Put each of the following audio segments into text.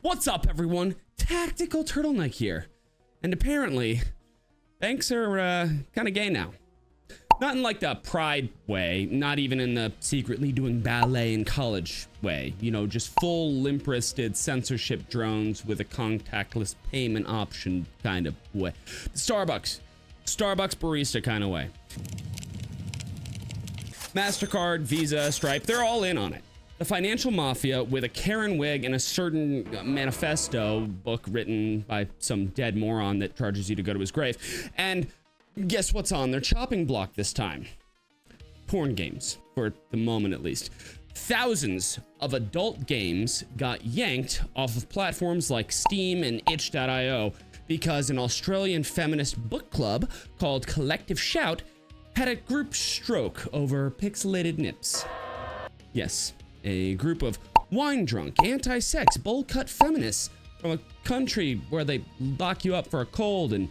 What's up, everyone? Tactical Turtleneck here. And apparently, banks are kind of gay now. Not in like the pride way, not even in the secretly doing ballet in college way. You know, just full limp-wristed censorship drones with a contactless payment option kind of way. Starbucks barista kind of way. Mastercard, Visa, Stripe, they're all in on it. The financial mafia with a Karen wig and a certain manifesto book written by some dead moron that charges you to go to his grave. And guess what's on their chopping block this time? Porn games, for the moment at least. Thousands of adult games got yanked off of platforms like Steam and itch.io because an Australian feminist book club called Collective Shout had a group stroke over pixelated nips. Yes. A group of wine-drunk, anti-sex, bowl-cut feminists from a country where they lock you up for a cold and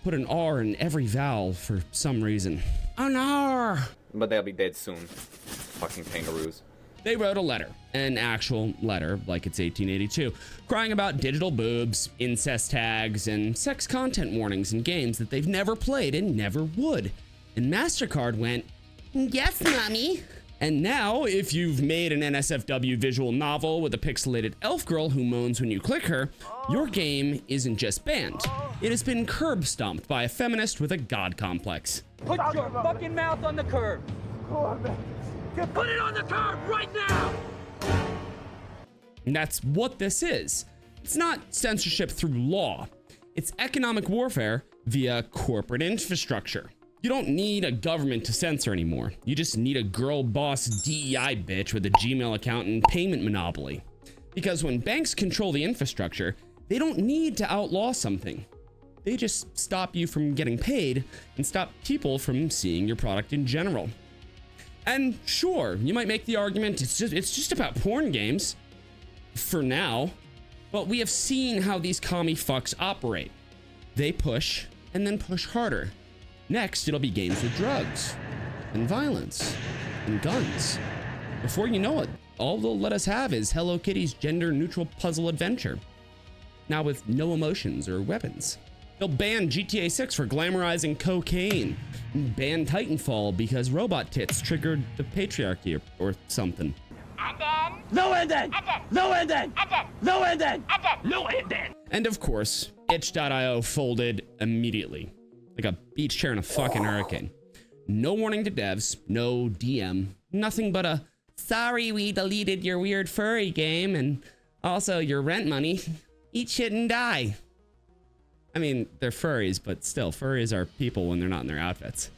put an R in every vowel for some reason. An R! But they'll be dead soon. Fucking kangaroos. They wrote a letter, an actual letter, like it's 1882, crying about digital boobs, incest tags, and sex content warnings in games that they've never played and never would. And Mastercard went, "Yes, mommy." And now, if you've made an NSFW visual novel with a pixelated elf girl who moans when you click her, your game isn't just banned. It has been curb stomped by a feminist with a god complex. Put your fucking mouth on the curb. Put it on the curb right now! And that's what this is. It's not censorship through law. It's economic warfare via corporate infrastructure. You don't need a government to censor anymore. You just need a girl boss DEI bitch with a Gmail account and payment monopoly. Because when banks control the infrastructure, they don't need to outlaw something. They just stop you from getting paid and stop people from seeing your product in general. And sure, you might make the argument it's just about porn games for now, but we have seen how these commie fucks operate. They push and then push harder. Next, it'll be games with drugs and violence and guns. Before you know it, all they'll let us have is Hello Kitty's gender-neutral puzzle adventure. Now with no emotions or weapons. They'll ban GTA 6 for glamorizing cocaine. And ban Titanfall because robot tits triggered the patriarchy or something. And then... No and then! And then! No and then! And then! No and then! And then! No and then! And of course, itch.io folded immediately. Like a beach chair in a fucking hurricane. No warning to devs, no DM, nothing but a, "Sorry we deleted your weird furry game and also your rent money. Eat shit and die." I mean, they're furries, but still, furries are people when they're not in their outfits.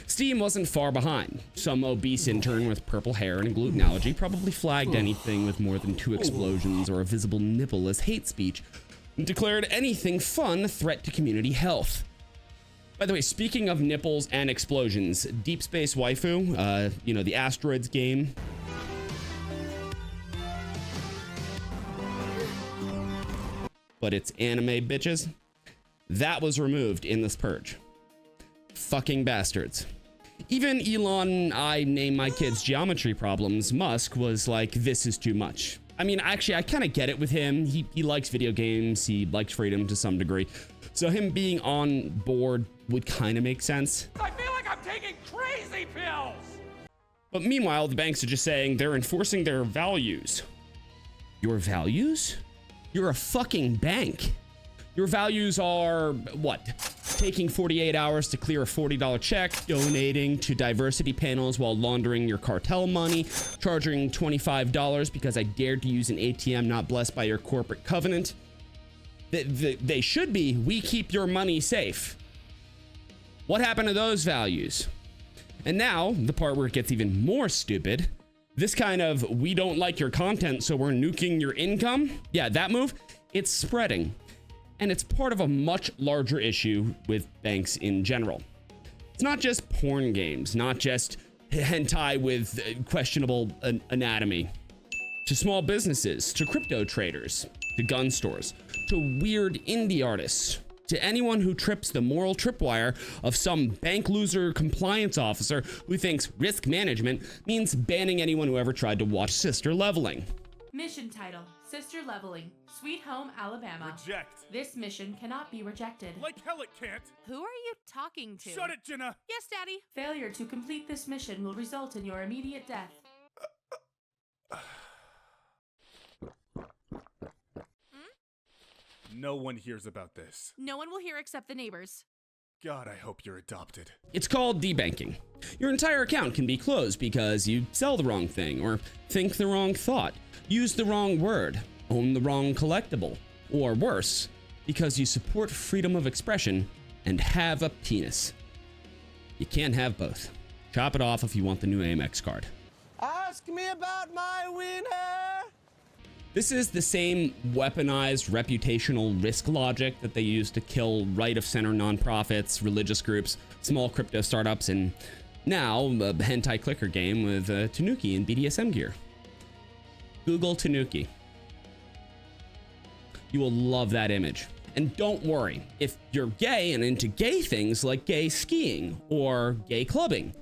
Steam wasn't far behind. Some obese intern with purple hair and a gluten allergy probably flagged anything with more than 2 explosions or a visible nipple as hate speech and declared anything fun a threat to community health. By the way, speaking of nipples and explosions, Deep Space Waifu, you know, the Asteroids game. But it's anime, bitches. That was removed in this purge. Fucking bastards. Even Elon, I name my kids geometry problems, Musk was like, "This is too much." I mean, actually, I kind of get it with him. He likes video games. He likes freedom to some degree. So him being on board would kind of make sense. I feel like I'm taking crazy pills! But meanwhile, the banks are just saying they're enforcing their values. Your values? You're a fucking bank. Your values are, what? Taking 48 hours to clear a $40 check, donating to diversity panels while laundering your cartel money, charging $25 because I dared to use an ATM not blessed by your corporate covenant. They should be, "We keep your money safe." What happened to those values? And now, the part where it gets even more stupid, this kind of, "We don't like your content, so we're nuking your income." Yeah, that move, it's spreading. And it's part of a much larger issue with banks in general. It's not just porn games, not just hentai with questionable anatomy. To small businesses, to crypto traders, to gun stores, to weird indie artists, to anyone who trips the moral tripwire of some bank loser compliance officer who thinks risk management means banning anyone who ever tried to watch Sister Leveling. Mission title, Sister leveling. Sweet Home, Alabama. Reject. This mission cannot be rejected. Like hell it can't. Who are you talking to? Shut it, Jenna. Yes, Daddy. Failure to complete this mission will result in your immediate death. No one hears about this. No one will hear except the neighbors. God, I hope you're adopted. It's called debanking. Your entire account can be closed because you sell the wrong thing, or think the wrong thought, use the wrong word, own the wrong collectible, or worse, because you support freedom of expression and have a penis. You can't have both. Chop it off if you want the new Amex card. Ask me about my winner. This is the same weaponized reputational risk logic that they use to kill right-of-center nonprofits, religious groups, small crypto startups, and now a hentai clicker game with Tanuki and BDSM gear. Google Tanuki. You will love that image. And don't worry, if you're gay and into gay things like gay skiing or gay clubbing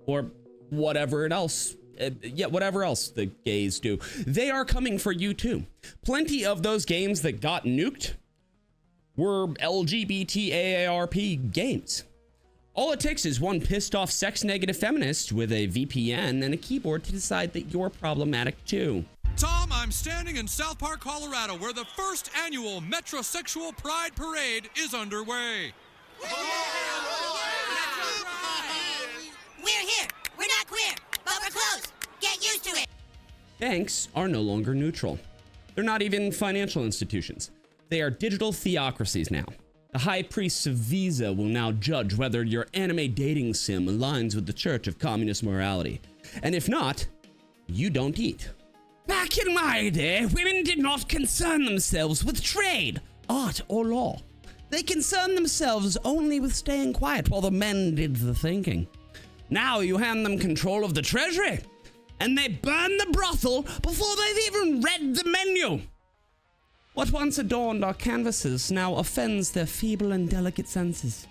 or whatever else the gays do, they are coming for you too. Plenty of those games that got nuked were LGBT AARP games. All it takes is one pissed off sex negative feminist with a VPN and a keyboard to decide that you're problematic too. Tom, I'm standing in South Park, Colorado, where the first annual Metrosexual Pride Parade is underway. We're here. We're not queer, but we're close. Get used to it. Banks are no longer neutral. They're not even financial institutions. They are digital theocracies now. The high priests of Visa will now judge whether your anime dating sim aligns with the Church of Communist morality. And if not, you don't eat. Back in my day, women did not concern themselves with trade, art, or law. They concerned themselves only with staying quiet while the men did the thinking. Now you hand them control of the treasury, and they burn the brothel before they've even read the menu. What once adorned our canvases now offends their feeble and delicate senses.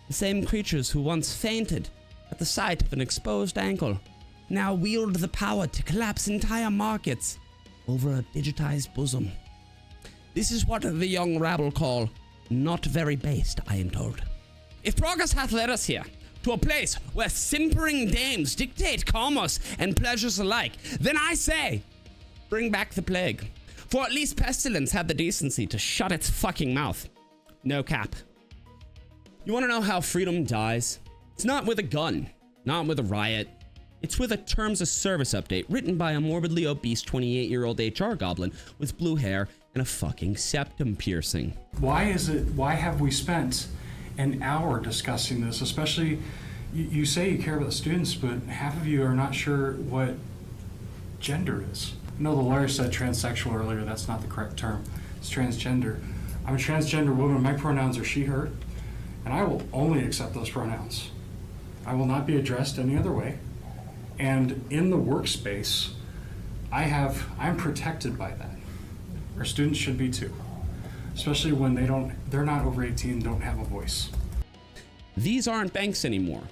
The same creatures who once fainted at the sight of an exposed ankle now wield the power to collapse entire markets over a digitized bosom. This is what the young rabble call not very based, I am told. If progress hath led us here, to a place where simpering dames dictate commerce and pleasures alike, then I say, bring back the plague. For at least pestilence had the decency to shut its fucking mouth. No cap. You want to know how freedom dies? It's not with a gun, not with a riot. It's with a terms of service update written by a morbidly obese 28-year-old HR goblin with blue hair and a fucking septum piercing. Why have we spent an hour discussing this? Especially, you say you care about the students, but half of you are not sure what gender is. I know the lawyer said transsexual earlier. That's not the correct term. It's transgender. I'm a transgender woman. My pronouns are she, her, and I will only accept those pronouns. I will not be addressed any other way. And in the workspace, I'm protected by that. Our students should be too, especially when they're not over 18, don't have a voice. These aren't banks anymore.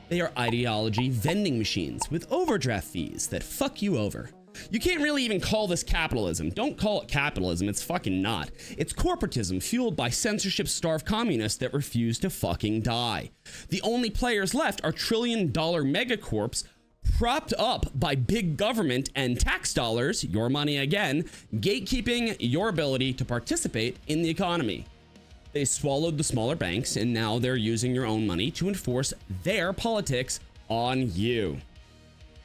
They are ideology vending machines with overdraft fees that fuck you over. You can't really even call this capitalism. Don't call it capitalism, it's fucking not. It's corporatism fueled by censorship-starved communists that refuse to fucking die. The only players left are trillion-dollar megacorps propped up by big government and tax dollars, your money again, gatekeeping your ability to participate in the economy. They swallowed the smaller banks, and now they're using your own money to enforce their politics on you.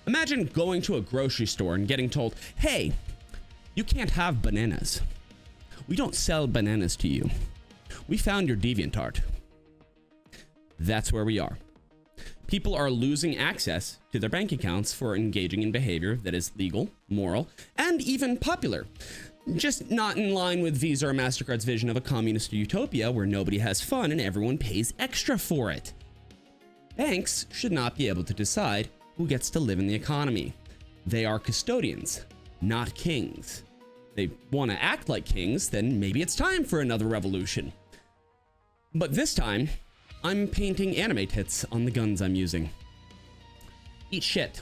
Imagine going to a grocery store and getting told, hey, you can't have bananas. We don't sell bananas to you. We found your DeviantArt. That's where we are. People are losing access to their bank accounts for engaging in behavior that is legal, moral, and even popular. Just not in line with Visa or Mastercard's vision of a communist utopia where nobody has fun and everyone pays extra for it. Banks should not be able to decide who gets to live in the economy. They are custodians, not kings. They want to act like kings, then maybe it's time for another revolution. But this time, I'm painting anime tits on the guns I'm using. Eat shit.